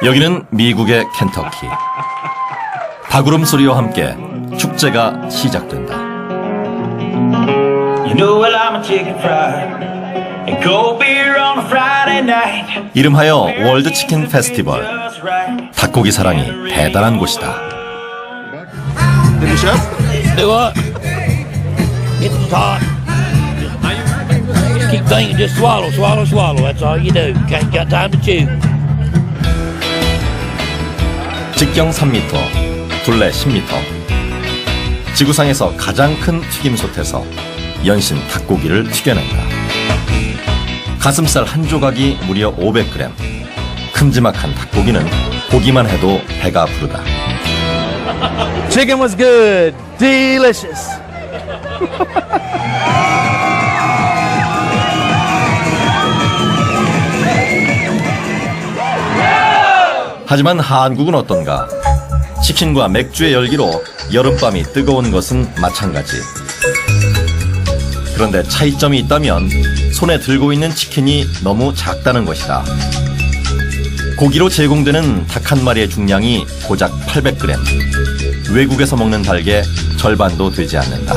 여기는 미국의 켄터키. 닭울음 소리와 함께 축제가 시작된다. 이름하여 월드 치킨 페스티벌. 닭고기 사랑이 대단한 곳이다. Keep thinking, just swallow, swallow, swallow. That's all you do. Ain't got time to chew. 직경 3m, 둘레 10m. 지구상에서 가장 큰 튀김솥에서 연신 닭고기를 튀겨낸다. 가슴살 한 조각이 무려 500g. 큼지막한 닭고기는 보기만 해도 배가 부르다. Chicken was good, delicious. 하지만 한국은 어떤가? 치킨과 맥주의 열기로 여름밤이 뜨거운 것은 마찬가지. 그런데 차이점이 있다면 손에 들고 있는 치킨이 너무 작다는 것이다. 고기로 제공되는 닭 한 마리의 중량이 고작 800g. 외국에서 먹는 닭의 절반도 되지 않는다.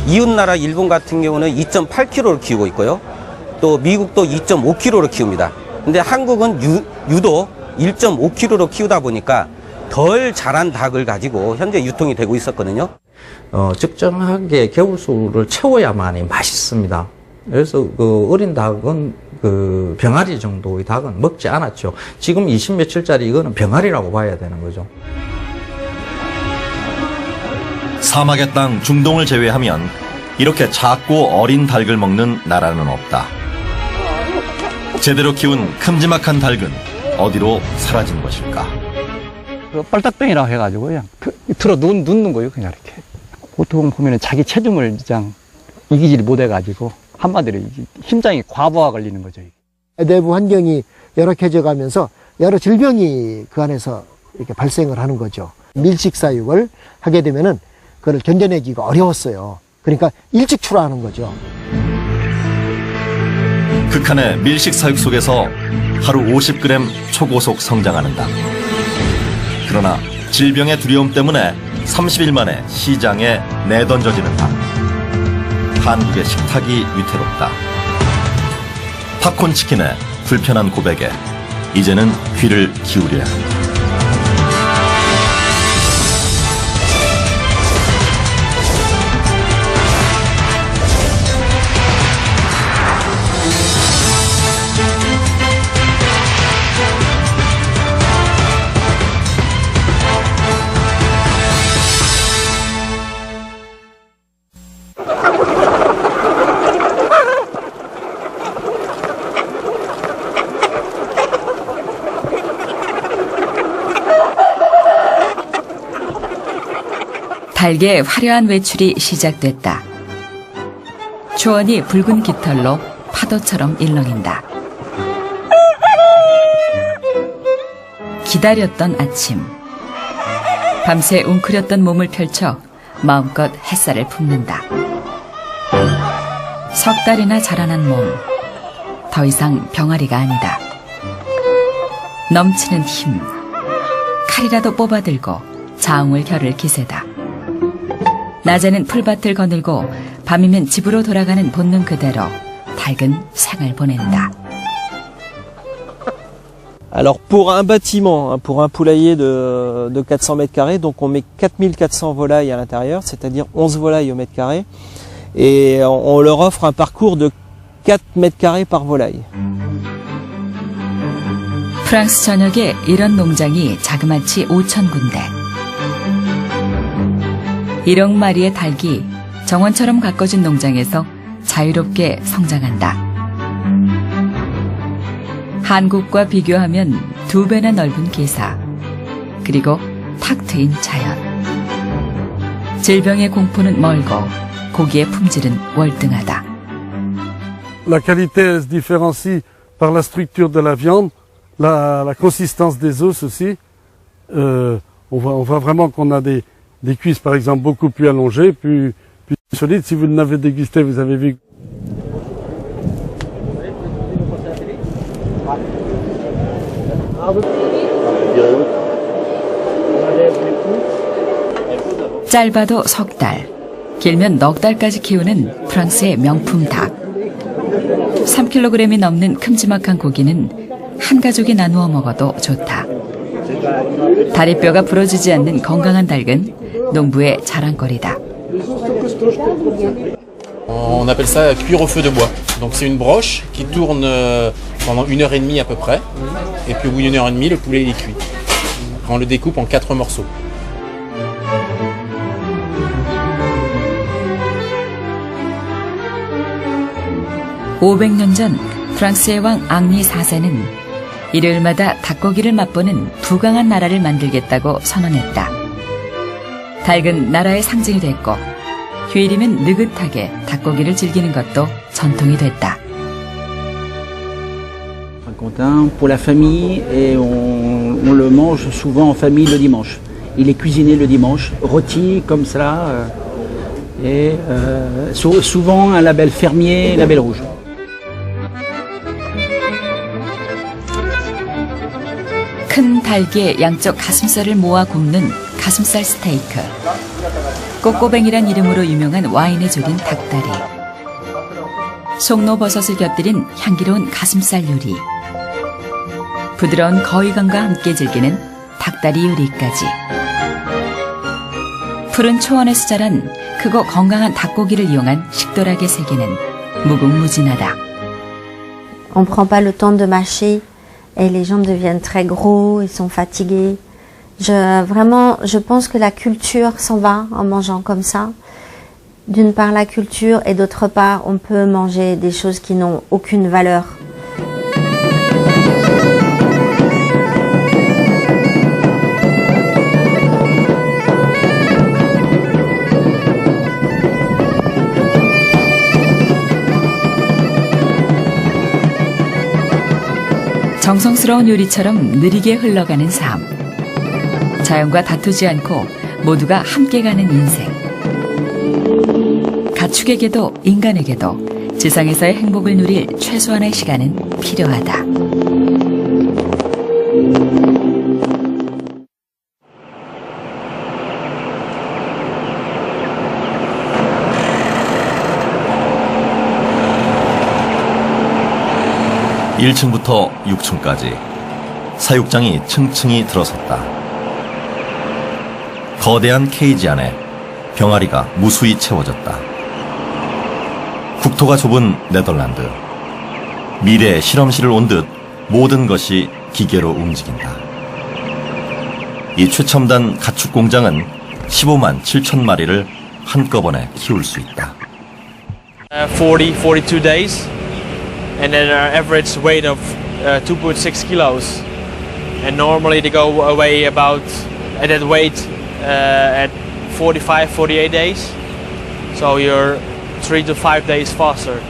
이웃나라 일본 같은 경우는 2.8kg를 키우고 있고요. 또 미국도 2.5kg를 키웁니다. 근데 한국은 유독 1.5kg로 키우다 보니까 덜 자란 닭을 가지고 현재 유통이 되고 있었거든요. 적정하게 개울수를 채워야만이 맛있습니다. 그래서 그 어린 닭은 그 병아리 정도의 닭은 먹지 않았죠. 지금 20 며칠짜리 이거는 병아리라고 봐야 되는 거죠. 사막의 땅 중동을 제외하면 이렇게 작고 어린 닭을 먹는 나라는 없다. 제대로 키운 큼지막한 닭은 어디로 사라진 것일까? 그 빨딱병이라고 해가지고 그냥 틀어 눕는 거예요, 그냥 이렇게. 보통 보면은 자기 체중을 그냥 이기지를 못해가지고 한마디로 심장이 과부하 걸리는 거죠. 내부 환경이 열악해져 가면서 여러 질병이 그 안에서 이렇게 발생을 하는 거죠. 밀식사육을 하게 되면은 그걸 견뎌내기가 어려웠어요. 그러니까 일찍 출하하는 거죠. 극한의 밀식 사육 속에서 하루 50g 초고속 성장하는 닭. 그러나 질병의 두려움 때문에 30일 만에 시장에 내던져지는 닭. 한국의 식탁이 위태롭다. 팝콘 치킨의 불편한 고백에 이제는 귀를 기울여야 한다. 닭의 화려한 외출이 시작됐다. 초원이 붉은 깃털로 파도처럼 일렁인다. 기다렸던 아침. 밤새 웅크렸던 몸을 펼쳐 마음껏 햇살을 품는다. 석 달이나 자라난 몸. 더 이상 병아리가 아니다. 넘치는 힘. 칼이라도 뽑아들고 자웅을 겨룰 기세다. 낮에는 풀밭을 거닐고 밤이면 집으로 돌아가는 본능 그대로 닭은 생을 보낸다. Alors pour un bâtiment, pour un poulailler de 400 mètres carrés, donc on met 4400 volailles à l'intérieur, c'est-à-dire 11 volailles au mètre carré, et on leur offre un parcours de 4 mètres carrés par volaille. 프랑스 전역에 이런 농장이 자그마치 5,000군데. 1억 마리의 닭이 정원처럼 가꿔진 농장에서 자유롭게 성장한다. 한국과 비교하면 2배나 넓은 기사, 그리고 탁 트인 자연. 질병의 공포는 멀고 고기의 품질은 월등하다. La qualité se différencie par la structure de la viande, la consistance des os aussi. On voit vraiment qu'on a des cuisses par exemple beaucoup plus allongées, plus solides. Si vous l'avez dégusté, vous avez vu 짧아도 석 달, 길면 넉 달까지 키우는 프랑스의 명품 닭. 3kg이 넘는 큼지막한 고기는 한 가족이 나누어 먹어도 좋다. 다리뼈가 부러지지 않는 건강한 닭은 농부의 자랑거리다. On appelle ça cuire au feu de bois. Donc c'est une broche qui tourne pendant 1h30 à peu près. Et puis au bout d'une heure et demie, le poulet il est cuit. On le découpe en 4 morceaux. (500년) 전 프랑스의 왕 앙리 4세는 일요일마다 닭고기를 맛보는 부강한 나라를 만들겠다고 선언했다. 닭은 나라의 상징이 됐고 휴일이면 느긋하게 닭고기를 즐기는 것도 전통이 됐다. Pour la famille et on le mange souvent en famille le dimanche. Il est cuisiné le dimanche, rôti comme ça et souvent un label fermier, label rouge. 큰 닭의 양쪽 가슴살을 모아 굽는 가슴살 스테이크. 꼬꼬뱅이란 이름으로 유명한 와인에 졸인 닭다리. 송로버섯을 곁들인 향기로운 가슴살 요리. 부드러운 거위감과 함께 즐기는 닭다리 요리까지. 푸른 초원에서 자란 크고 건강한 닭고기를 이용한 식도락의 세계는 무궁무진하다. On prend pas le temps de mâcher et les jambes deviennent très gros, ils sont fatigués. Je pense que la culture s'en va en mangeant comme ça. D'une part la culture et d'autre part on peut manger des choses qui n'ont aucune valeur. 정성스러운 요리처럼 느리게 흘러가는 삶. 자연과 다투지 않고 모두가 함께 가는 인생. 가축에게도 인간에게도 지상에서의 행복을 누릴 최소한의 시간은 필요하다. (1층부터) (6층까지) 사육장이 층층이 들어섰다. 거대한 케이지 안에 병아리가 무수히 채워졌다. 국토가 좁은 네덜란드. 미래의 실험실을 온 듯 모든 것이 기계로 움직인다. 이 최첨단 가축 공장은 15만 7천 마리를 한꺼번에 키울 수 있다. 42 days. And then our average weight of 2.6 kilos. And normally they go away about at that weight at 48 days. So you're 3 to 5 days faster.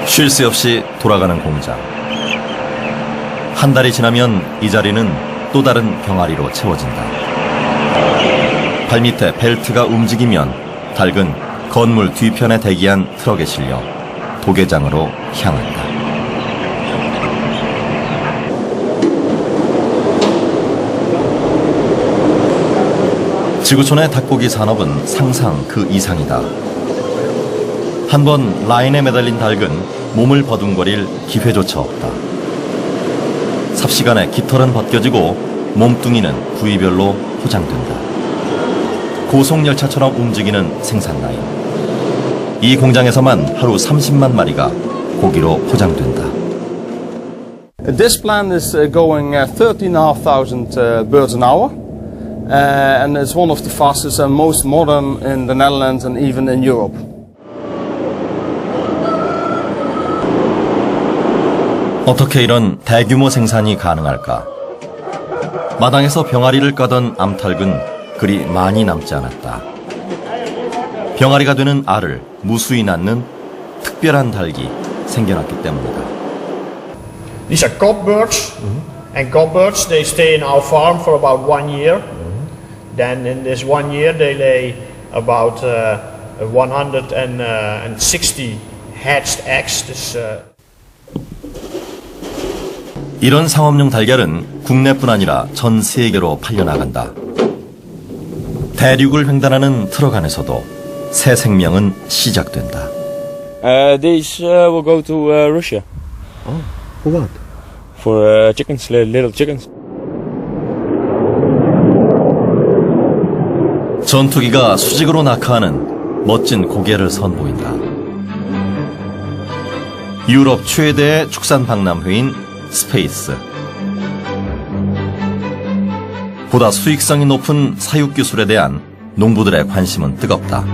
쉴 새 없이 돌아가는 공장. 한 달이 지나면 이 자리는 또 다른 병아리로 채워진다. 발밑에 벨트가 움직이면 닭은 건물 뒤편에 대기한 트럭에 실려 도계장으로 향한다. 지구촌의 닭고기 산업은 상상 그 이상이다. 한번 라인에 매달린 닭은 몸을 버둥거릴 기회조차 없다. 삽시간에 깃털은 벗겨지고 몸뚱이는 부위별로 포장된다. 고속열차처럼 움직이는 생산 라인. 이 공장에서만 하루 30만 마리가 고기로 포장된다. This plant is going 13,500 birds an hour, and it's one of the fastest and most modern in the Netherlands and even in Europe. 어떻게 이런 대규모 생산이 가능할까? 마당에서 병아리를 까던 암탉은 그리 많이 남지 않았다. 병아리가 되는 알을 무수히 낳는 특별한 닭이 생겨났기 때문이다. These are cock birds, and cock birds they stay in our farm for about 1 year. Then in this 1 year they lay about 160 hatched eggs. 이런 상업용 달걀은 국내뿐 아니라 전 세계로 팔려나간다. 대륙을 횡단하는 트럭 안에서도 새 생명은 시작된다. These will go to Russia. Oh, for what? For chickens, little chickens. 전투기가 수직으로 낙하하는 멋진 고개를 선보인다. 유럽 최대의 축산 박람회인 스페이스. 보다 수익성이 높은 사육 기술에 대한 농부들의 관심은 뜨겁다.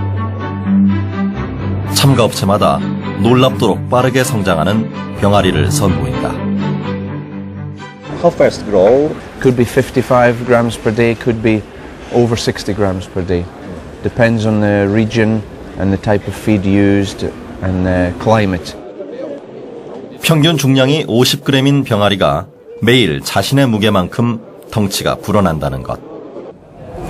참가 업체마다 놀랍도록 빠르게 성장하는 병아리를 선보인다. How fast grow? Could be 55 grams per day, could be over 60 grams per day. Depends on the region and the type of feed used and the climate. 평균 중량이 50g인 병아리가 매일 자신의 무게만큼 덩치가 불어난다는 것.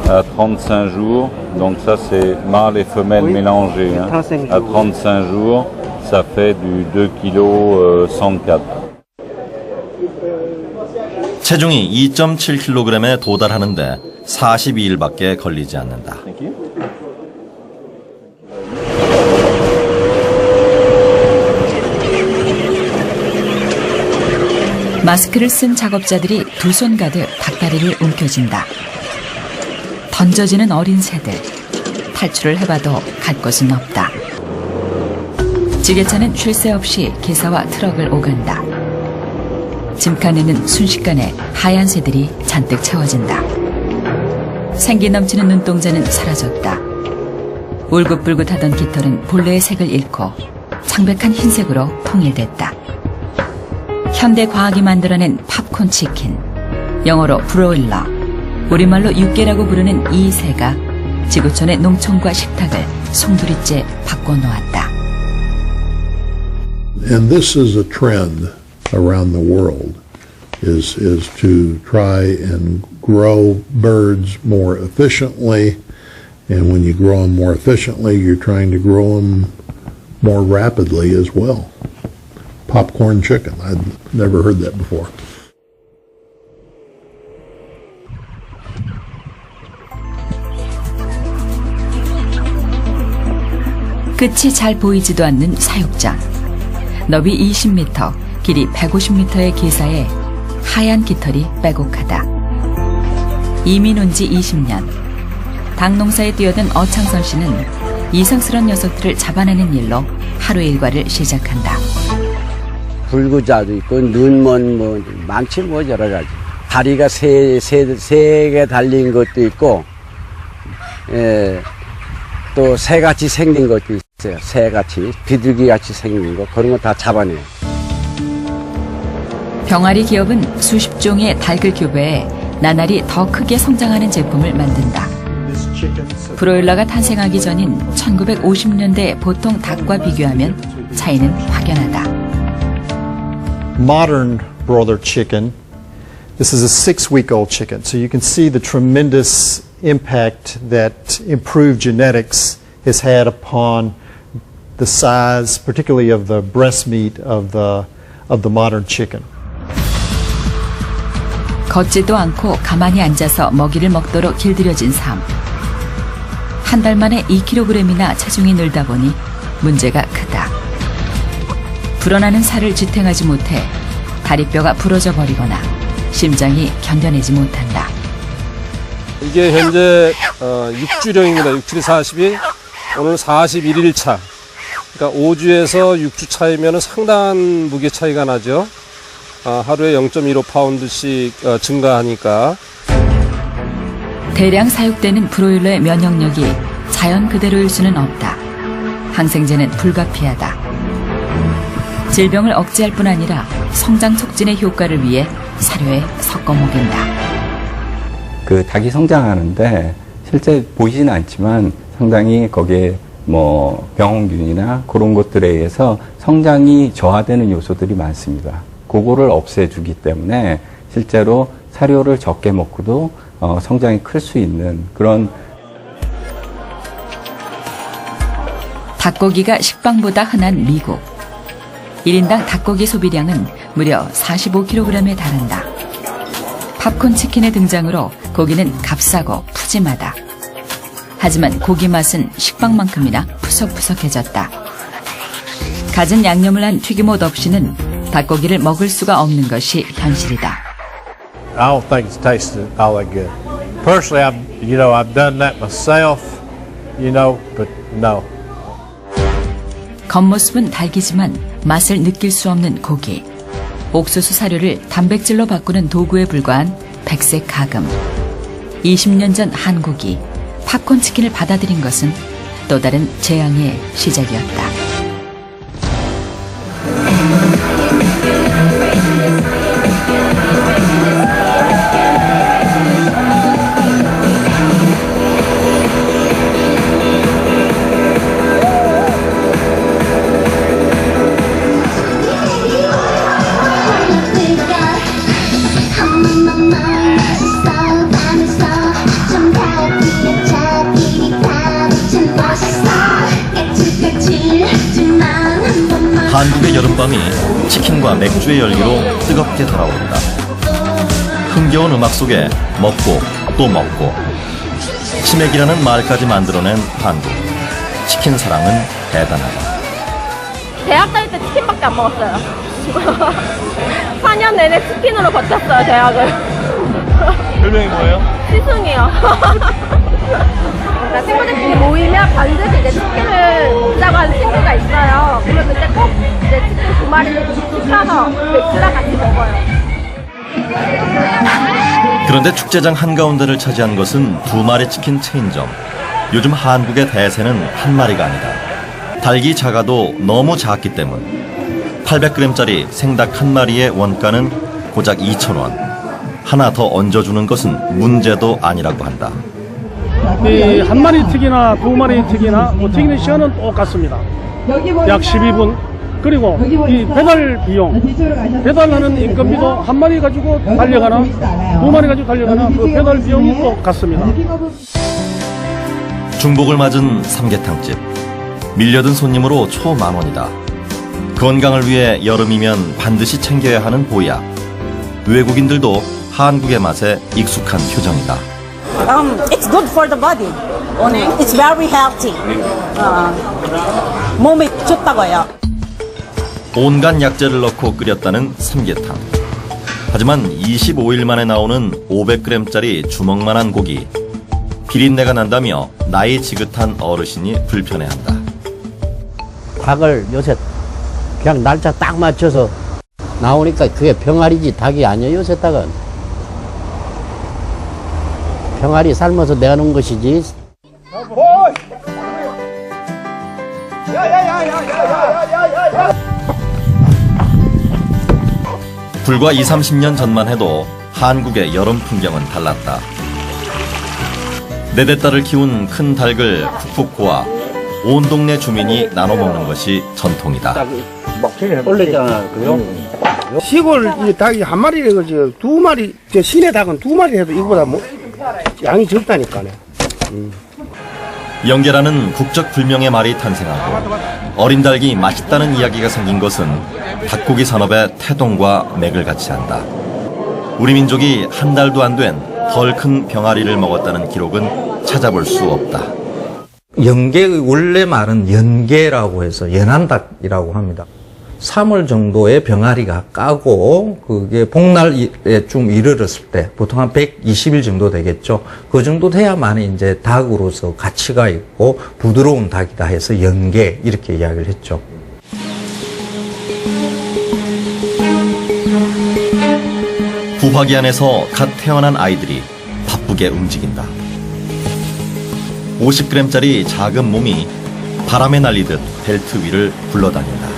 35 jours, donc ça c'est mâle et femelle mélangés. Hein. À 35 jours, ça fait du 2 kg 104. 체중이 2.7kg에 도달하는데 42일밖에 걸리지 않는다. 마스크를 쓴 작업자들이 두 손 가득 닭다리를 움켜쥔다. 던져지는 어린 새들. 탈출을 해봐도 갈 곳은 없다. 지게차는 쉴 새 없이 기사와 트럭을 오간다. 짐칸에는 순식간에 하얀 새들이 잔뜩 채워진다. 생기 넘치는 눈동자는 사라졌다. 울긋불긋하던 깃털은 본래의 색을 잃고 창백한 흰색으로 통일됐다. 현대 과학이 만들어낸 팝콘 치킨, 영어로 브로일러, 우리말로 육개라고 부르는 이 새가 지구촌의 농촌과 식탁을 송두리째 바꿔놓았다. And this is a trend around the world, is to try and grow birds more efficiently. And when you grow them more efficiently, you're trying to grow them more rapidly as well. Popcorn chicken. I'd never heard that before. 끝이 잘 보이지도 않는 사육장. 너비 20m, 길이 150m의 기사에 하얀 깃털이 빼곡하다. 이민 온 지 20년. 닭 농사에 뛰어든 어창선 씨는 이상스러운 녀석들을 잡아내는 일로 하루 일과를 시작한다. 불구자도 있고 눈먼 뭐 많지 뭐 여러 가지. 다리가 세 개 달린 것도 있고, 또 새같이 생긴 것도 있어요. 새같이 비둘기같이 생긴 거 그런 거 다 잡아내요. 병아리 기업은 수십 종의 닭을 교배해 나날이 더 크게 성장하는 제품을 만든다. 브로일러가 탄생하기 전인 1950년대 보통 닭과 비교하면 차이는 확연하다. Modern broiler chicken, this is a 6-week-old chicken, so you can see the tremendous impact that improved genetics has had upon the size, particularly of the breast meat of the modern chicken. 걷지도 않고 가만히 앉아서 먹이를 먹도록 길들여진 삶. 한 달 만에 2kg이나 체중이 늘다 보니 문제가 크다. 불어나는 살을 지탱하지 못해 다리뼈가 부러져 버리거나 심장이 견뎌내지 못한다. 이게 현재 6주령입니다. 6, 7, 40이 오늘 41일 차. 그러니까 5주에서 6주 차이면 상당한 무게 차이가 나죠. 하루에 0.15파운드씩 증가하니까. 대량 사육되는 브로일러의 면역력이 자연 그대로일 수는 없다. 항생제는 불가피하다. 질병을 억제할 뿐 아니라 성장 촉진의 효과를 위해 사료에 섞어 먹인다. 그 닭이 성장하는데 실제 보이지는 않지만 상당히 거기에 뭐 병원균이나 그런 것들에 의해서 성장이 저하되는 요소들이 많습니다. 그거를 없애주기 때문에 실제로 사료를 적게 먹고도 성장이 클 수 있는 그런. 닭고기가 식빵보다 흔한 미국. 1인당 닭고기 소비량은 무려 45kg에 달한다. 팝콘 치킨의 등장으로 고기는 값싸고 푸짐하다. 하지만 고기 맛은 식빵만큼이나 푸석푸석해졌다. 갖은 양념을 한 튀김옷 없이는 닭고기를 먹을 수가 없는 것이 현실이다. I don't think it's tasted all that good. Personally, I've done that myself, but no. 겉모습은 닭이지만 맛을 느낄 수 없는 고기. 옥수수 사료를 단백질로 바꾸는 도구에 불과한 백색 가금. 20년 전 한국이 팝콘 치킨을 받아들인 것은 또 다른 재앙의 시작이었다. 한국의 여름밤이 치킨과 맥주의 열기로 뜨겁게 달아오른다. 흥겨운 음악 속에 먹고 또 먹고 치맥이라는 말까지 만들어낸 한국. 치킨 사랑은 대단하다. 대학 다닐 때 치킨밖에 안 먹었어요. 4년 내내 치킨으로 버텼어요, 대학을. 별명이 뭐예요? 시승이요. 그러니까 친구들끼리 모이면 반드시 이제 치킨을 먹자고 하는 친구가 있어요. 그러면 그때 꼭 이제 치킨 2마리를 시켜서 맥주랑 같이 먹어요. 그런데 축제장 한가운데를 차지한 것은 2마리 치킨 체인점. 요즘 한국의 대세는 한 마리가 아니다. 닭이 작아도 너무 작기 때문. 800g짜리 생닭 한 마리의 원가는 고작 2,000원. 하나 더 얹어주는 것은 문제도 아니라고 한다. 이 한 마리 튀기나 2마리 튀기나 튀기는 시간은 똑같습니다. 약 12분. 그리고 이 배달 비용, 배달하는 인건비도 한 마리 가지고 달려가나 2마리 가지고 달려가나 그 배달 비용이 똑같습니다. 중복을 맞은 삼계탕집. 밀려든 손님으로 초만원이다. 건강을 위해 여름이면 반드시 챙겨야 하는 보약. 외국인들도 한국의 맛에 익숙한 표정이다. It's good for the body. It's very healthy. 몸에 좋다고요. 온갖 약재를 넣고 끓였다는 삼계탕. 하지만 25일 만에 나오는 500g짜리 주먹만한 고기. 비린내가 난다며 나이 지긋한 어르신이 불편해한다. 닭을 요새 그냥 날짜 딱 맞춰서 나오니까 그게 병아리지 닭이 아니에요. 요새 닭은 병아리 삶아서 내놓은 것이지. 불과 20-30년 전만 해도 한국의 여름 풍경은 달랐다. 4대 딸을 키운 큰 닭을 푹푹 고아 온 동네 주민이 나눠 먹는 것이 전통이다. 시골 이 닭이 한 마리래 그지 2마리 저 시내 닭은 2마리 해도 이거보다 뭐 양이 적다니까네. 영계라는 국적 불명의 말이 탄생하고 어린 닭이 맛있다는 이야기가 생긴 것은 닭고기 산업의 태동과 맥을 같이 한다. 우리 민족이 한 달도 안 된 덜 큰 병아리를 먹었다는 기록은 찾아볼 수 없다. 연계의 원래 말은 연계라고 해서 연한닭이라고 합니다. 3월 정도의 병아리가 까고 그게 복날에 좀 이르렀을 때 보통 한 120일 정도 되겠죠. 그 정도 돼야만 이제 닭으로서 가치가 있고 부드러운 닭이다 해서 연계 이렇게 이야기를 했죠. 부화기 안에서 갓 태어난 아이들이 바쁘게 움직인다. 50g짜리 작은 몸이 바람에 날리듯 벨트 위를 굴러다닌다.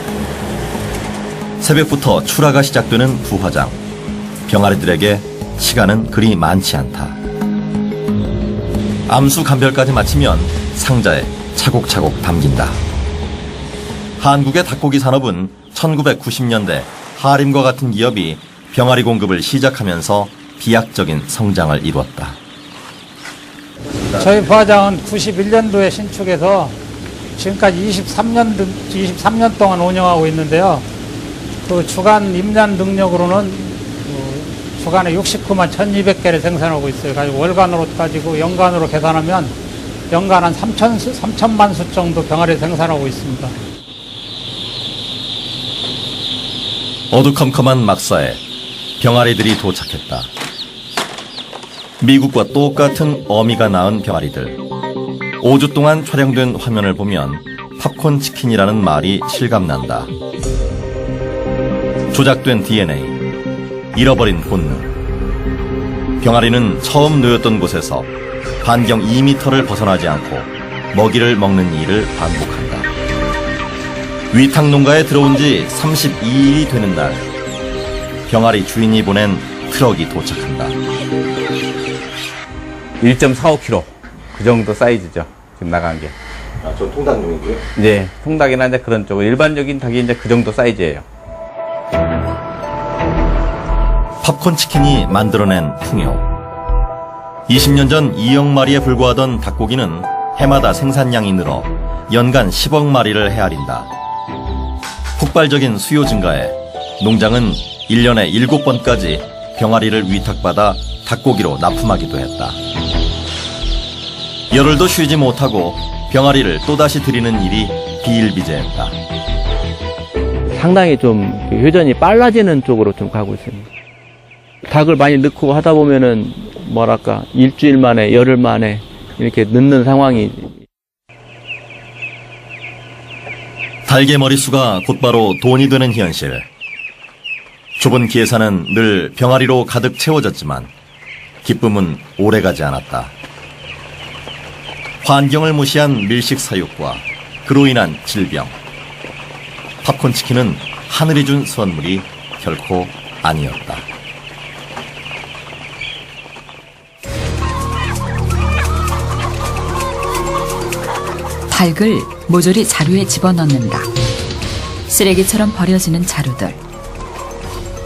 새벽부터 출하가 시작되는 부화장. 병아리들에게 시간은 그리 많지 않다. 암수 감별까지 마치면 상자에 차곡차곡 담긴다. 한국의 닭고기 산업은 1990년대 하림과 같은 기업이 병아리 공급을 시작하면서 비약적인 성장을 이루었다. 저희 부화장은 91년도에 신축해서 지금까지 23년 동안 운영하고 있는데요. 그 주간 임단 능력으로는 주간에 69만 1,200개를 생산하고 있어요. 가지고 월간으로 따지고 연간으로 계산하면 연간 한 3천만 수 정도 병아리 생산하고 있습니다. 어두컴컴한 막사에 병아리들이 도착했다. 미국과 똑같은 어미가 낳은 병아리들. 5주 동안 촬영된 화면을 보면 팝콘 치킨이라는 말이 실감난다. 조작된 DNA, 잃어버린 본능. 병아리는 처음 놓였던 곳에서 반경 2m를 벗어나지 않고 먹이를 먹는 일을 반복한다. 위탁 농가에 들어온 지 32일이 되는 날, 병아리 주인이 보낸 트럭이 도착한다. 1.45kg 그 정도 사이즈죠. 지금 나간 게. 아, 저 통닭용이고요? 네, 통닭이나 이제 그런 쪽 일반적인 닭이 이제 그 정도 사이즈예요. 팝콘 치킨이 만들어낸 풍요. 20년 전 2억 마리에 불과하던 닭고기는 해마다 생산량이 늘어 연간 10억 마리를 헤아린다. 폭발적인 수요 증가에 농장은 1년에 7번까지 병아리를 위탁받아 닭고기로 납품하기도 했다. 열흘도 쉬지 못하고 병아리를 또다시 들이는 일이 비일비재했다. 상당히 좀 회전이 빨라지는 쪽으로 좀 가고 있습니다. 닭을 많이 넣고 하다 보면은 뭐랄까 일주일 만에 열흘 만에 이렇게 넣는 상황이. 닭의 머릿수가 곧바로 돈이 되는 현실. 좁은 기회사는 늘 병아리로 가득 채워졌지만 기쁨은 오래가지 않았다. 환경을 무시한 밀식 사육과 그로 인한 질병. 팝콘 치킨은 하늘이 준 선물이 결코 아니었다. 닭을 모조리 자루에 집어넣는다. 쓰레기처럼 버려지는 자루들.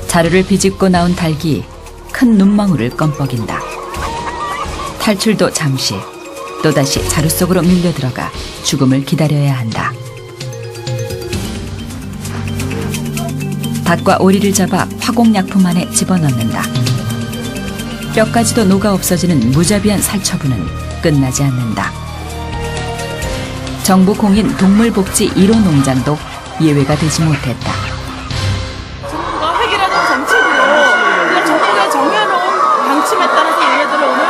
자루를 비집고 나온 닭이 큰 눈망울을 껌뻑인다. 탈출도 잠시, 또다시 자루 속으로 밀려 들어가 죽음을 기다려야 한다. 닭과 오리를 잡아 화공약품 안에 집어넣는다. 뼈까지도 녹아 없어지는 무자비한 살처분은 끝나지 않는다. 정부 공인 동물복지 1호 농장도 예외가 되지 못했다. 정부가 획일화된 정책으로 그냥 정부가 정해놓은 방침에 따라서 얘네들을 오늘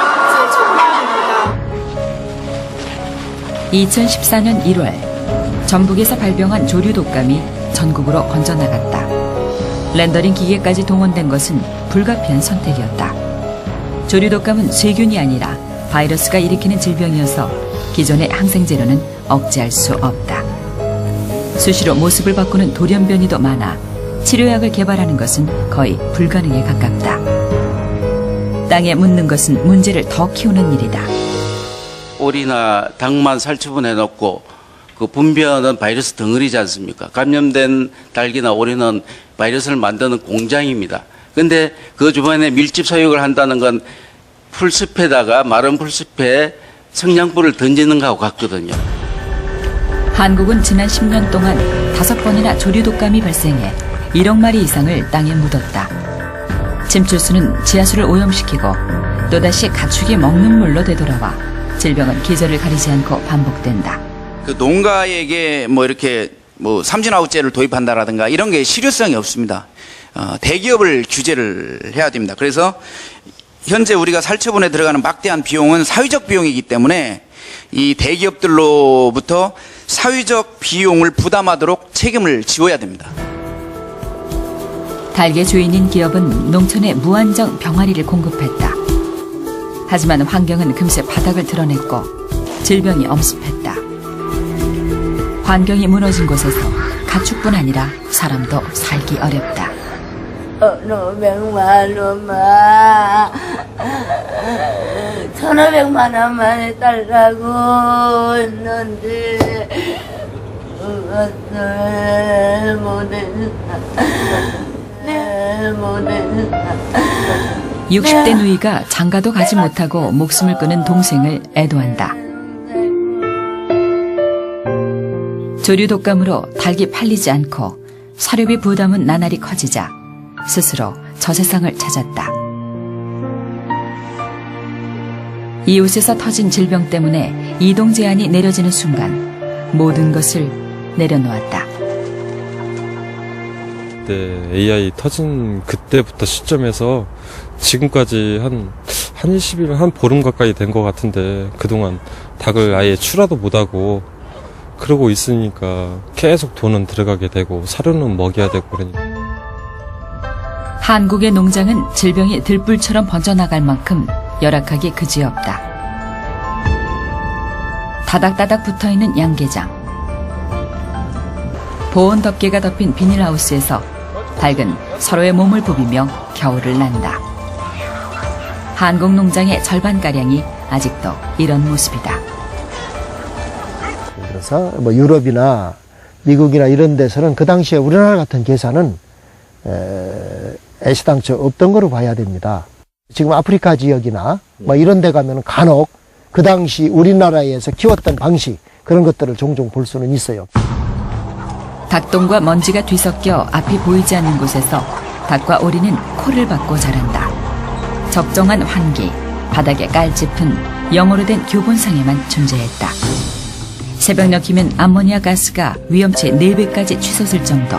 처분해야 됩니다. 2014년 1월 전북에서 발병한 조류 독감이 전국으로 번져나갔다. 렌더링 기계까지 동원된 것은 불가피한 선택이었다. 조류 독감은 세균이 아니라 바이러스가 일으키는 질병이어서 기존의 항생제로는 억제할 수 없다. 수시로 모습을 바꾸는 돌연변이도 많아 치료약을 개발하는 것은 거의 불가능에 가깝다. 땅에 묻는 것은 문제를 더 키우는 일이다. 오리나 닭만 살처분해놓고 그 분비하는 바이러스 덩어리지 않습니까? 감염된 닭이나 오리는 바이러스를 만드는 공장입니다. 근데 그 주변에 밀집 사육을 한다는 건 풀숲에다가 마른 풀숲에 성냥불을 던지는 거하고 같거든요. 한국은 지난 10년 동안 5번이나 조류 독감이 발생해 1억 마리 이상을 땅에 묻었다. 침출수는 지하수를 오염시키고 또다시 가축이 먹는 물로 되돌아와 질병은 계절을 가리지 않고 반복된다. 그 농가에게 뭐 이렇게 뭐 삼진아웃제를 도입한다라든가 이런 게 실효성이 없습니다. 대기업을 규제를 해야 됩니다. 그래서 현재 우리가 살처분에 들어가는 막대한 비용은 사회적 비용이기 때문에 이 대기업들로부터 사회적 비용을 부담하도록 책임을 지어야 됩니다. 닭의 주인인 기업은 농촌에 무한정 병아리를 공급했다. 하지만 환경은 금세 바닥을 드러냈고 질병이 엄습했다. 환경이 무너진 곳에서 가축뿐 아니라 사람도 살기 어렵다. 1,500만 원만에 달라고 했는데 그것을 못했다. 60대 누이가 장가도 가지 못하고 목숨을 끊은 동생을 애도한다. 조류 독감으로 닭이 팔리지 않고 사료비 부담은 나날이 커지자 스스로 저세상을 찾았다. 이웃에서 터진 질병 때문에 이동 제한이 내려지는 순간 모든 것을 내려놓았다. AI 터진 그때부터 시점에서 지금까지 한 20일, 한 보름 가까이 된 것 같은데 그동안 닭을 아예 출하도 못하고 그러고 있으니까 계속 돈은 들어가게 되고 사료는 먹여야 되고 그러니까. 한국의 농장은 질병이 들불처럼 번져나갈 만큼 열악하기 그지없다. 다닥다닥 붙어있는 양계장. 보온 덮개가 덮인 비닐하우스에서 닭은 서로의 몸을 부비며 겨울을 난다. 한국 농장의 절반가량이 아직도 이런 모습이다. 그래서 뭐 유럽이나 미국이나 이런 데서는 그 당시에 우리나라 같은 계산은 애시당초 없던 거로 봐야 됩니다. 지금 아프리카 지역이나 뭐 이런 데 가면 간혹 그 당시 우리나라에서 키웠던 방식 그런 것들을 종종 볼 수는 있어요. 닭똥과 먼지가 뒤섞여 앞이 보이지 않는 곳에서 닭과 오리는 코를 박고 자란다. 적정한 환기, 바닥에 깔짚은 영어로 된 교본상에만 존재했다. 새벽녘이면 암모니아 가스가 위험치 4배까지 치솟을 정도.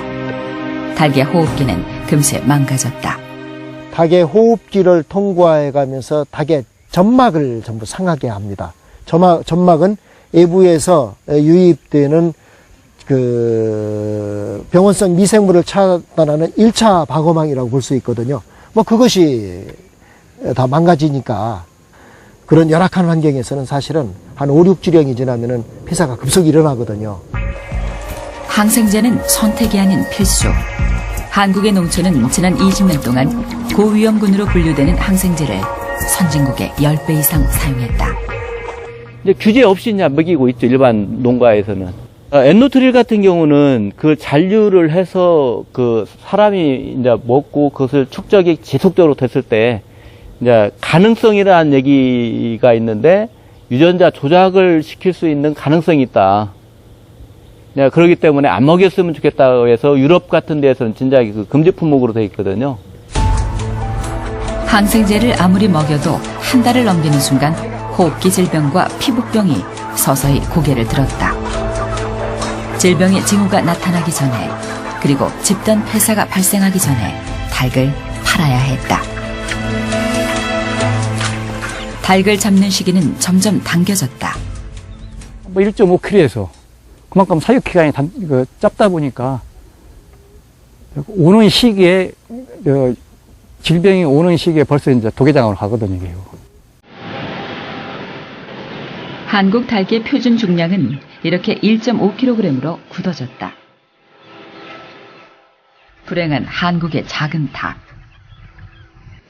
닭의 호흡기는 금세 망가졌다. 닭의 호흡기를 통과해 가면서 닭의 점막을 전부 상하게 합니다. 점막은 외부에서 유입되는 그 병원성 미생물을 차단하는 1차 방어망이라고 볼 수 있거든요. 뭐 그것이 다 망가지니까 그런 열악한 환경에서는 사실은 한 5, 6주령이 지나면은 폐사가 급속히 일어나거든요. 항생제는 선택이 아닌 필수. 한국의 농촌은 지난 20년 동안 고위험군으로 분류되는 항생제를 선진국의 10배 이상 사용했다. 이제 규제 없이 이제 먹이고 있죠, 일반 농가에서는. 엔노트릴 같은 경우는 그 잔류를 해서 그 사람이 이제 먹고 그것을 축적이 지속적으로 됐을 때 이제 가능성이라는 얘기가 있는데 유전자 조작을 시킬 수 있는 가능성이 있다. 그렇기 때문에 안 먹였으면 좋겠다고 해서 유럽 같은 데에서는 진짜 그 금지 품목으로 되어 있거든요. 항생제를 아무리 먹여도 한 달을 넘기는 순간 호흡기 질병과 피부병이 서서히 고개를 들었다. 질병의 징후가 나타나기 전에 그리고 집단 폐사가 발생하기 전에 닭을 팔아야 했다. 닭을 잡는 시기는 점점 당겨졌다. 1.5kg에서 그만큼 사육 기간이 짧다 보니까 오는 시기에 질병이 오는 시기에 벌써 이제 도개장으로 가거든요. 이게. 한국 닭의 표준 중량은 이렇게 1.5kg으로 굳어졌다. 불행한 한국의 작은 닭.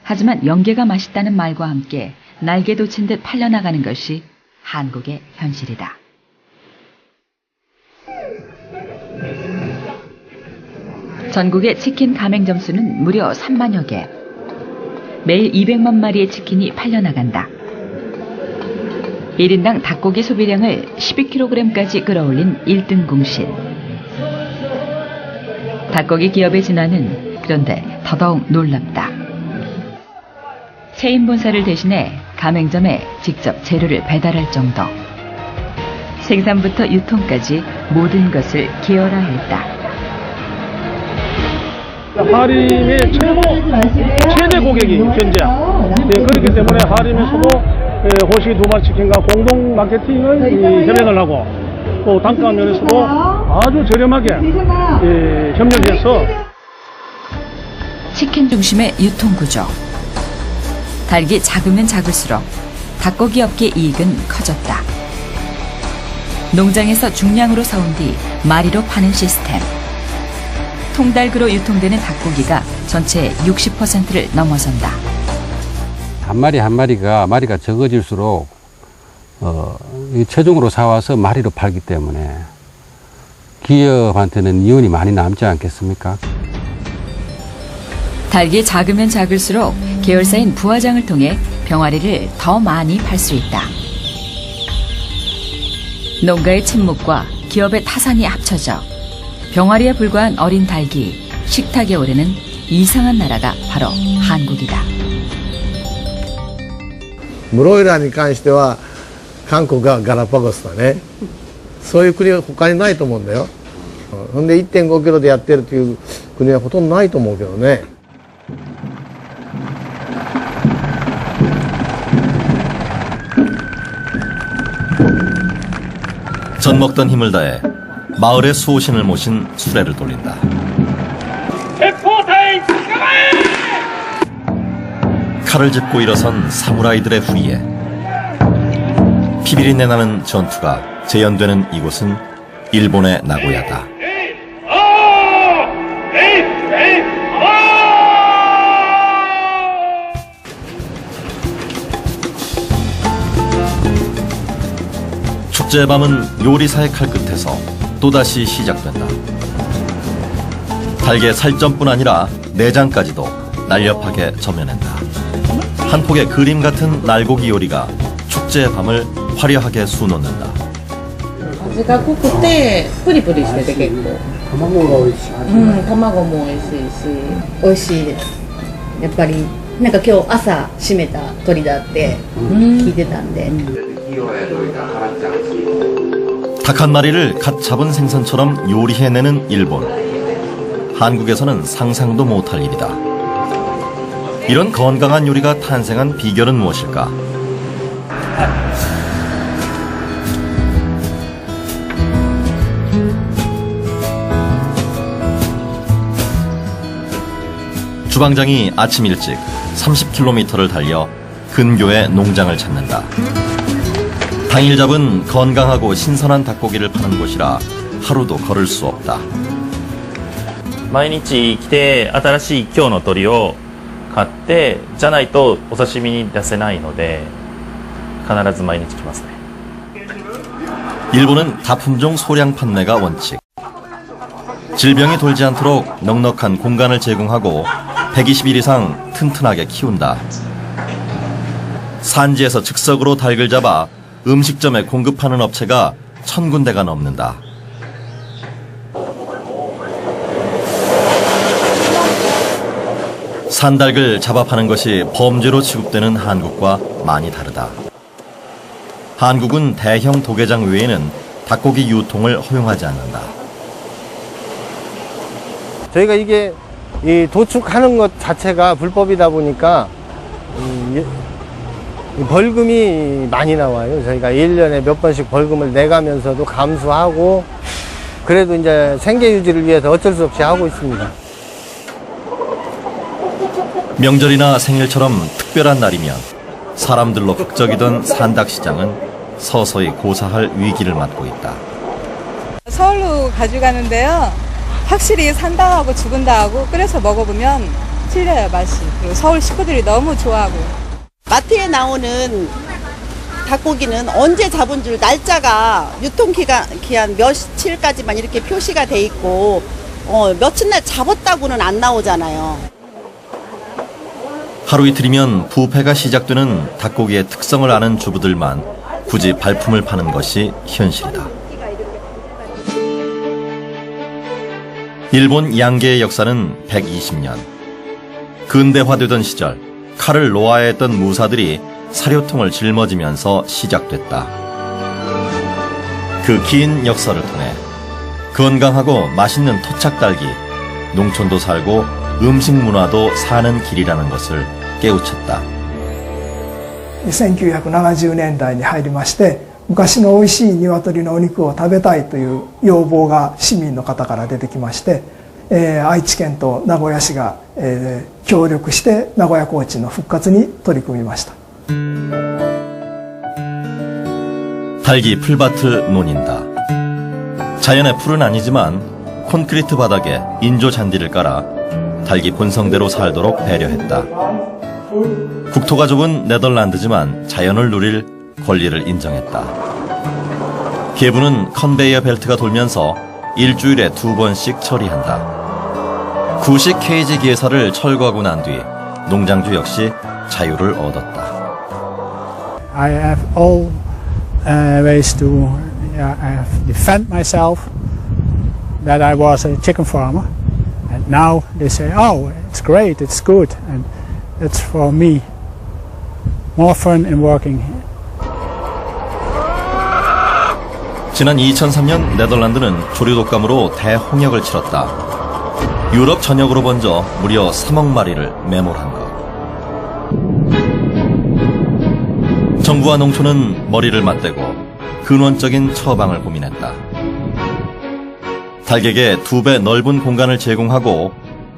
하지만 연계가 맛있다는 말과 함께 날개 돋친 듯 팔려나가는 것이 한국의 현실이다. 전국의 치킨 가맹점 수는 무려 3만여 개. 매일 200만 마리의 치킨이 팔려나간다. 1인당 닭고기 소비량을 12kg까지 끌어올린 1등 공신. 닭고기 기업의 진화는 그런데 더더욱 놀랍다. 체인 본사를 대신해 가맹점에 직접 재료를 배달할 정도. 생산부터 유통까지 모든 것을 계열화했다. 하림의 최대 고객이 현재야. 그렇기 때문에 하림에서도 호식이 2마리 치킨과 공동 마케팅을 협약을 하고 또 단가 면에서도 아주 저렴하게 협력해서 치킨 중심의 유통구조. 닭이 작으면 작을수록 닭고기 업계 이익은 커졌다. 농장에서 중량으로 사온 뒤 마리로 파는 시스템. 통닭으로 유통되는 닭고기가 전체의 60%를 넘어선다. 한 마리가 적어질수록 최종으로 사와서 마리로 팔기 때문에 기업한테는 이윤이 많이 남지 않겠습니까? 닭이 작으면 작을수록 계열사인 부화장을 통해 병아리를 더 많이 팔 수 있다. 농가의 침묵과 기업의 타산이 합쳐져 병아리에 불과한 어린 닭이 식탁에 오르는 이상한 나라가 바로 한국이다. ブロイラーに関しては韓国がガラパゴスだね。そういう国は他にないと思うんだよ。ほんで 1.5 キロでやってるという国はほとんどないと思うけどね。 젖 먹던 힘을 다해 마을의 수호신을 모신 수레를 돌린다. 칼을 짚고 일어선 사무라이들의 후리에 피비린내 나는 전투가 재현되는 이곳은 일본의 나고야다. 축제의 밤은 요리사의 칼끝에서 또다시 시작된다. 닭의 살점뿐 아니라 내장까지도 날렵하게 점여낸다. 한 폭의 그림 같은 날고기 요리가 축제의 밤을 화려하게 수놓는다. 味が濃くてプリプリしてて結構卵が美味しい。卵も美味しいし美味しいです。やっぱりなんか今日朝締めた鶏だって聞いてたんで。 닭 한 마리를 갓 잡은 생선처럼 요리해내는 일본. 한국에서는 상상도 못할 일이다. 이런 건강한 요리가 탄생한 비결은 무엇일까? 주방장이 아침 일찍 30km를 달려 근교의 농장을 찾는다. 당일 잡은 건강하고 신선한 닭고기를 파는 곳이라 하루도 걸을 수 없다. 毎日来て新しい今日の鳥を買ってじゃないとお刺身に出せないので必ず毎日来ますね. 일본은 다품종 소량 판매가 원칙. 질병이 돌지 않도록 넉넉한 공간을 제공하고 120일 이상 튼튼하게 키운다. 산지에서 즉석으로 닭을 잡아 음식점에 공급하는 업체가 1000군데가 넘는다. 산닭을 잡아 파는 것이 범죄로 취급되는 한국과 많이 다르다. 한국은 대형 도개장 외에는 닭고기 유통을 허용하지 않는다. 저희가 이게 이 도축하는 것 자체가 불법이다 보니까 벌금이 많이 나와요. 저희가 1년에 몇 번씩 벌금을 내가면서도 감수하고 그래도 이제 생계 유지를 위해서 어쩔 수 없이 하고 있습니다. 명절이나 생일처럼 특별한 날이면 사람들로 북적이던 산닭시장은 서서히 고사할 위기를 맞고 있다. 서울로 가져가는데요. 확실히 산다하고 죽은다하고 끓여서 먹어보면 틀려요, 맛이. 그리고 서울 식구들이 너무 좋아하고요. 마트에 나오는 닭고기는 언제 잡은 줄 날짜가 유통기한 며칠까지만 이렇게 표시가 돼 있고 며칠 날 잡았다고는 안 나오잖아요. 하루 이틀이면 부패가 시작되는 닭고기의 특성을 아는 주부들만 굳이 발품을 파는 것이 현실이다. 일본 양계의 역사는 120년. 근대화되던 시절 칼을 노아했던 무사들이 사료통을 짊어지면서 시작됐다. 그 긴 역사를 통해 건강하고 맛있는 토착닭이 농촌도 살고 음식 문화도 사는 길이라는 것을 깨우쳤다. 1970年代に入りまして昔の美味しい鶏のお肉を食べたいという要望が市民の方から出てきまして、愛知県と名古屋市が、協力して名古屋コーチンの復活に取り組みました. 닭이 풀밭을 논인다. 자연의 풀은 아니지만 콘크리트 바닥에 인조 잔디를 깔아 닭이 본성대로 살도록 배려했다. 국토가 좁은 네덜란드지만 자연을 누릴 권리를 인정했다. 계부는 컨베이어 벨트가 돌면서 일주일에 2번씩 처리한다. 구식 케이지 기회사를 철거하고 난 뒤 농장주 역시 자유를 얻었다. I have all ways to defend myself that I was a chicken farmer. And now they say, oh, it's great, it's good. And that's for me more fun in working here. 지난 2003년 네덜란드는 조류 독감으로 대홍역을 치렀다. 유럽 전역으로 번져 무려 3억 마리를 매몰한 것. 정부와 농촌은 머리를 맞대고 근원적인 처방을 고민했다. 닭에게 2배 넓은 공간을 제공하고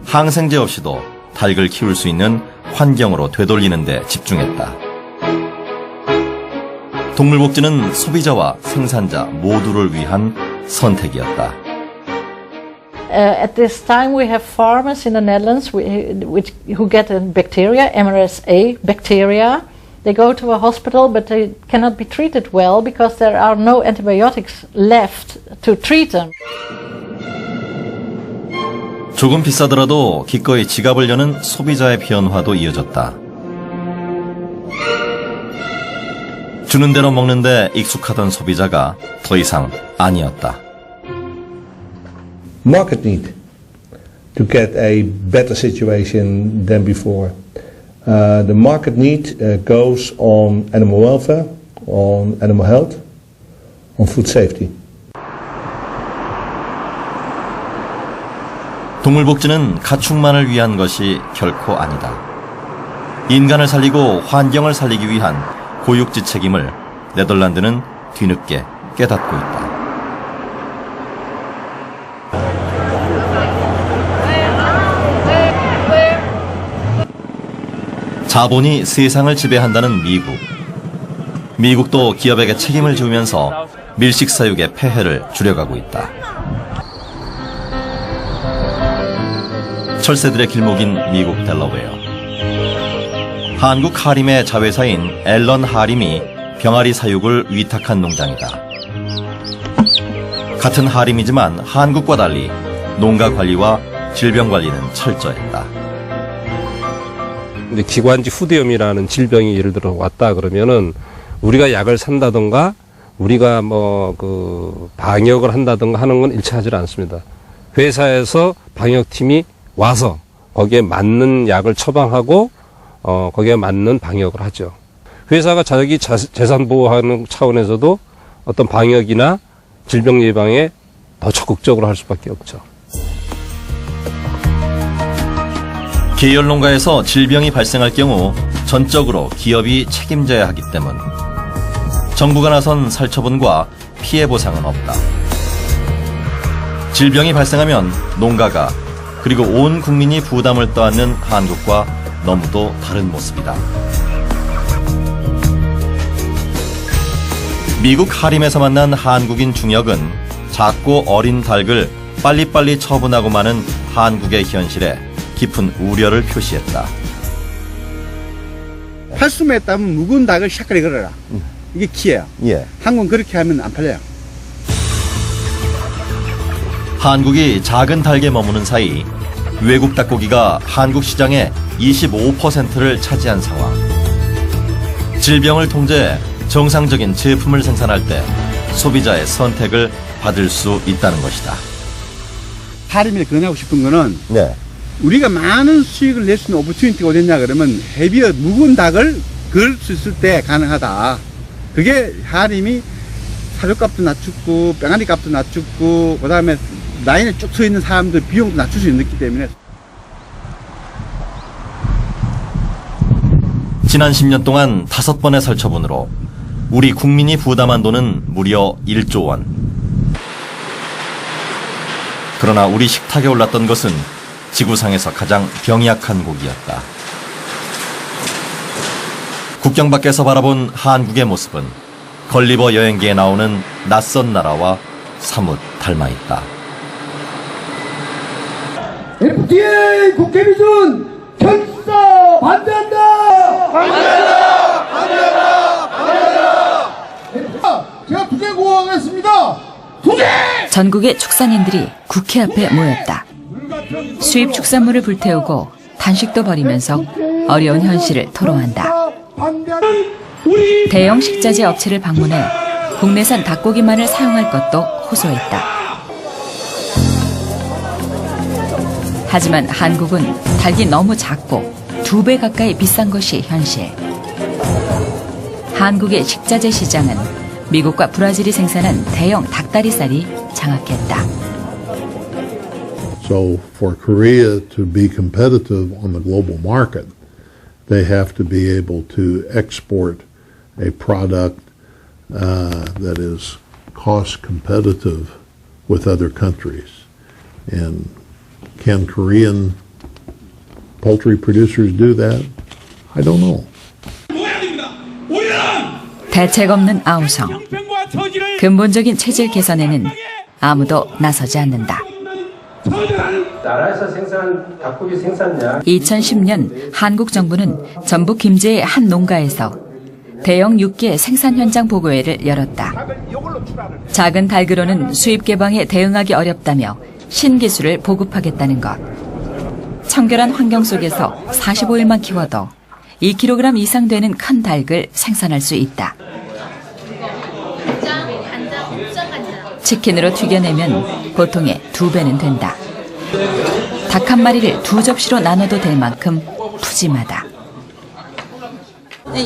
항생제 없이도 닭을 키울 수 있는 환경으로 되돌리는 데 집중했다. 동물복지는 소비자와 생산자 모두를 위한 선택이었다. At this time we have farmers in the Netherlands who get a bacteria, MRSA bacteria. They go to a hospital but they cannot be treated well because there are no antibiotics left to treat them. 조금 비싸더라도 기꺼이 지갑을 여는 소비자의 변화도 이어졌다. 주는 대로 먹는데 익숙하던 소비자가 더 이상 아니었다. Market need to get a better situation than before. The market need goes on animal welfare, on animal health, on food safety. 동물복지는 가축만을 위한 것이 결코 아니다. 인간을 살리고 환경을 살리기 위한 고육지 책임을 네덜란드는 뒤늦게 깨닫고 있다. 자본이 세상을 지배한다는 미국. 미국도 기업에게 책임을 지우면서 밀식사육의 폐해를 줄여가고 있다. 철새들의 길목인 미국 델러웨어. 한국 하림의 자회사인 앨런 하림이 병아리 사육을 위탁한 농장이다. 같은 하림이지만 한국과 달리 농가 관리와 질병 관리는 철저했다. 근데 기관지 후두염이라는 질병이 예를 들어 왔다 그러면은 우리가 약을 산다던가 우리가 방역을 한다던가 하는 건 일치하지 않습니다. 회사에서 방역팀이 와서 거기에 맞는 약을 처방하고 거기에 맞는 방역을 하죠. 회사가 자기 재산 보호하는 차원에서도 어떤 방역이나 질병 예방에 더 적극적으로 할 수밖에 없죠. 계열 농가에서 질병이 발생할 경우 전적으로 기업이 책임져야 하기 때문 정부가 나선 살처분과 피해 보상은 없다. 질병이 발생하면 농가가 그리고 온 국민이 부담을 떠안는 한국과 너무도 다른 모습이다. 미국 하림에서 만난 한국인 중역은 작고 어린 닭을 빨리빨리 처분하고 마는 한국의 현실에 깊은 우려를 표시했다. 80m에 따면 묵은 닭을 샤크리 걸어라. 이게 키예요. 예. 한국은 그렇게 하면 안 팔려요. 한국이 작은 닭에 머무는 사이 외국 닭고기가 한국 시장의 25%를 차지한 상황. 질병을 통제해 정상적인 제품을 생산할 때 소비자의 선택을 받을 수 있다는 것이다. 하림에 권하고 싶은 거는 네. 우리가 많은 수익을 낼 수 있는 오퍼튜니티가 어딨냐 그러면 헤비어 묵은 닭을 걸 수 있을 때 가능하다. 그게 하림이 사료값도 낮추고 병아리 값도 낮추고 그 다음에 라인에 쭉 서 있는 사람들 비용도 낮출 수 있기 때문에. 지난 10년 동안 5번의 살처분으로 우리 국민이 부담한 돈은 무려 1조 원. 그러나 우리 식탁에 올랐던 것은 지구상에서 가장 병약한 고기였다. 국경 밖에서 바라본 한국의 모습은 걸리버 여행기에 나오는 낯선 나라와 사뭇 닮아있다. FDA 국회 비준 결사 반대한다! 반대한다! 반대한다! 반대한다! 제가 두 개 고하겠습니다! 두 개! 전국의 축산인들이 국회 앞에 모였다. 수입 축산물을 불태우고 단식도 벌이면서 어려운 현실을 토로한다. 대형 식자재 업체를 방문해 국내산 닭고기만을 사용할 것도 호소했다. 하지만 한국은 닭이 너무 작고 2배 가까이 비싼 것이 현실. 한국의 식자재 시장은 미국과 브라질이 생산한 대형 닭다리살이 장악했다. So for Korea to be competitive on the global market, they have to be able to export a product that is cost competitive with other countries. And can Korean poultry producers do that? I don't know. 대책 없는 아우성. 근본적인 체질 개선에는 아무도 나서지 않는다. 나라에서 생산한 닭고기 생산량 2010년 한국 정부는 전북 김제의 한 농가에서 대형 육계 생산 현장 보고회를 열었다. 작은 닭으로는 수입 개방에 대응하기 어렵다며 신기술을 보급하겠다는 것. 청결한 환경 속에서 45일만 키워도 2kg 이상 되는 큰 닭을 생산할 수 있다. 치킨으로 튀겨내면 보통의 2배는 된다. 닭 한 마리를 2접시로 나눠도 될 만큼 푸짐하다.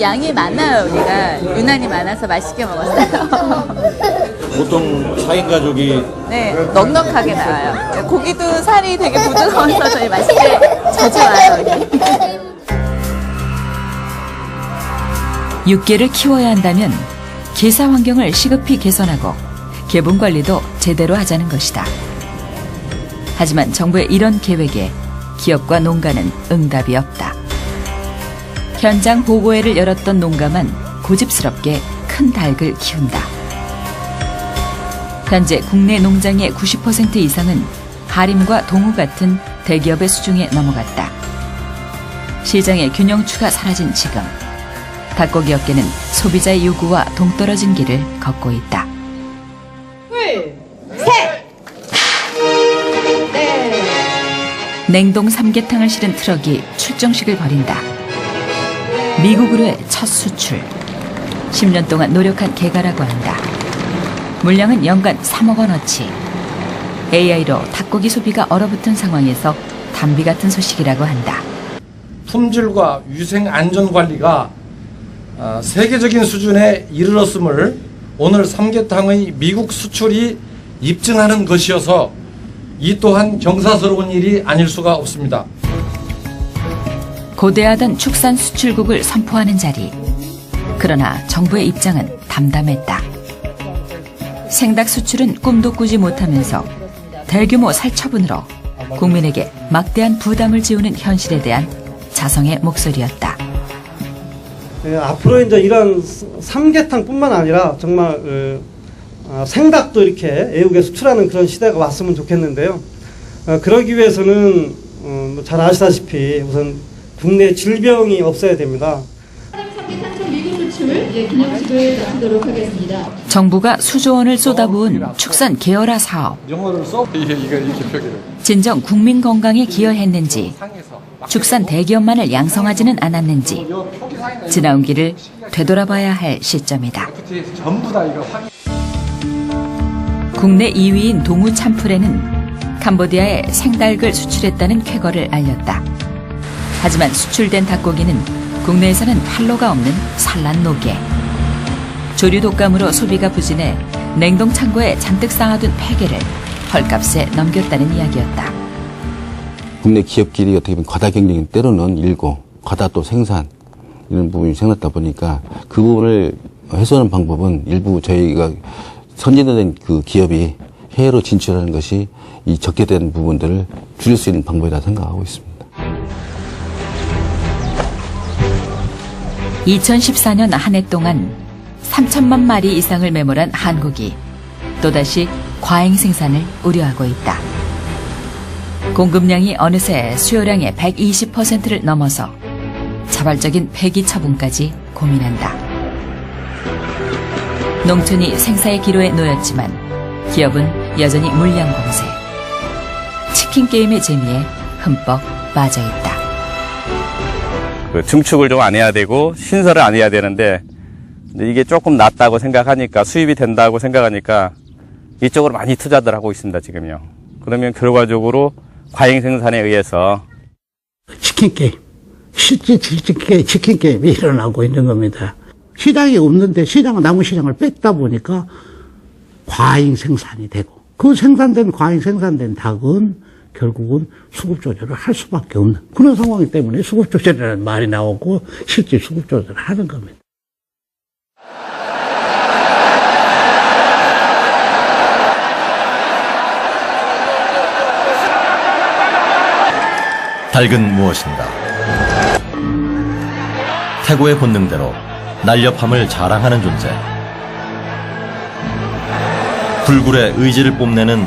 양이 많아요. 우리가 유난히 많아서 맛있게 먹었어요. 보통 4인 가족이 네, 넉넉하게 나와요. 고기도 살이 되게 부드러워서 저희 맛있게 자주 와요. 여기. 육계를 키워야 한다면 개사 환경을 시급히 개선하고 개분 관리도 제대로 하자는 것이다. 하지만 정부의 이런 계획에 기업과 농가는 응답이 없다. 현장 보고회를 열었던 농가만 고집스럽게 큰 닭을 키운다. 현재 국내 농장의 90% 이상은 하림과 동우 같은 대기업의 수중에 넘어갔다. 시장의 균형추가 사라진 지금 닭고기 업계는 소비자의 요구와 동떨어진 길을 걷고 있다. 냉동 삼계탕을 실은 트럭이 출정식을 벌인다. 미국으로의 첫 수출. 10년 동안 노력한 개가라고 한다. 물량은 연간 3억 원어치. AI로 닭고기 소비가 얼어붙은 상황에서 담비 같은 소식이라고 한다. 품질과 위생 안전 관리가 세계적인 수준에 이르렀음을 오늘 삼계탕의 미국 수출이 입증하는 것이어서 이 또한 경사스러운 일이 아닐 수가 없습니다. 고대하던 축산 수출국을 선포하는 자리. 그러나 정부의 입장은 담담했다. 생닭 수출은 꿈도 꾸지 못하면서 대규모 살처분으로 국민에게 막대한 부담을 지우는 현실에 대한 자성의 목소리였다. 앞으로 이제 이런 삼계탕뿐만 아니라 정말 생닭도 이렇게 애국에 수출하는 그런 시대가 왔으면 좋겠는데요. 그러기 위해서는 잘 아시다시피 우선 국내 질병이 없어야 됩니다. 정부가 수조 원을 쏟아부은 축산 계열화 사업. 영어를 써? 이게 이렇게 표기를. 진정 국민 건강에 기여했는지, 축산 대기업만을 양성하지는 않았는지 지나온 길을 되돌아봐야 할 시점이다. 전부 다 이거 국내 2위인 동우 참프레는 캄보디아에 생닭을 수출했다는 쾌거를 알렸다. 하지만 수출된 닭고기는 국내에서는 판로가 없는 산란 노개. 조류 독감으로 소비가 부진해 냉동 창고에 잔뜩 쌓아둔 폐계를 헐값에 넘겼다는 이야기였다. 국내 기업끼리 어떻게 보면 과다 경쟁이 때로는 일고 과다 또 생산 이런 부분이 생겼다 보니까 그 부분을 해소하는 방법은 일부 저희가 선진화된 그 기업이 해외로 진출하는 것이 이 적게 된 부분들을 줄일 수 있는 방법이라 생각하고 있습니다. 2014년 한 해 동안 3천만 마리 이상을 매몰한 한국이 또다시 과잉 생산을 우려하고 있다. 공급량이 어느새 수요량의 120%를 넘어서 자발적인 폐기 처분까지 고민한다. 농촌이 생사의 기로에 놓였지만 기업은 여전히 물량 공세. 치킨 게임의 재미에 흠뻑 빠져있다. 증축을 좀 안 해야 되고 신설을 안 해야 되는데 이게 조금 낫다고 생각하니까 수입이 된다고 생각하니까 이쪽으로 많이 투자들 하고 있습니다. 지금요. 그러면 결과적으로 과잉 생산에 의해서 치킨 게임, 실제 치킨 게임이 일어나고 있는 겁니다. 시장이 없는데 남은 시장을 뺐다 보니까 과잉 생산이 되고, 그 과잉 생산된 닭은 결국은 수급 조절을 할 수밖에 없는 그런 상황이기 때문에 수급 조절이라는 말이 나오고 실제 수급 조절을 하는 겁니다. 닭은 무엇인가? 태고의 본능대로 날렵함을 자랑하는 존재. 불굴의 의지를 뽐내는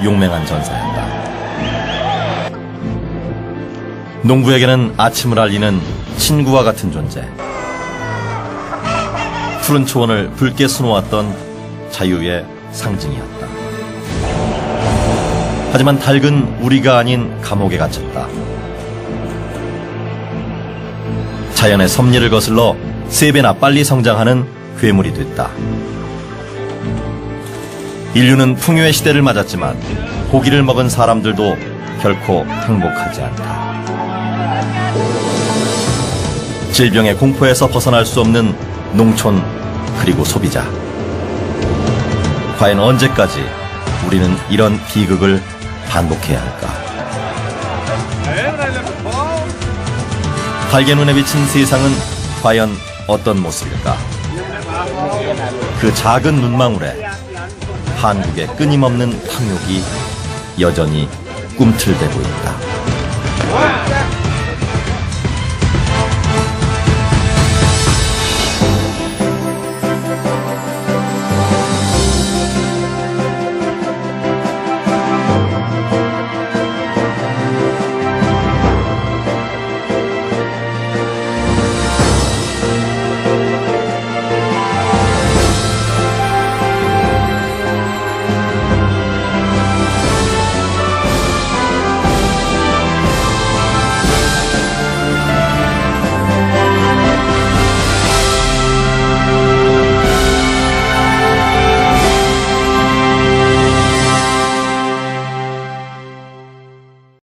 용맹한 전사였다. 농부에게는 아침을 알리는 친구와 같은 존재. 푸른 초원을 붉게 수놓았던 자유의 상징이었다. 하지만 닭은 우리가 아닌 감옥에 갇혔다. 자연의 섭리를 거슬러 3배나 빨리 성장하는 괴물이 됐다. 인류는 풍요의 시대를 맞았지만 고기를 먹은 사람들도 결코 행복하지 않다. 질병의 공포에서 벗어날 수 없는 농촌 그리고 소비자. 과연 언제까지 우리는 이런 비극을 반복해야 할까? 닭의 눈에 비친 세상은 과연 어떤 모습일까? 그 작은 눈망울에 한국의 끊임없는 탐욕이 여전히 꿈틀대고 있다.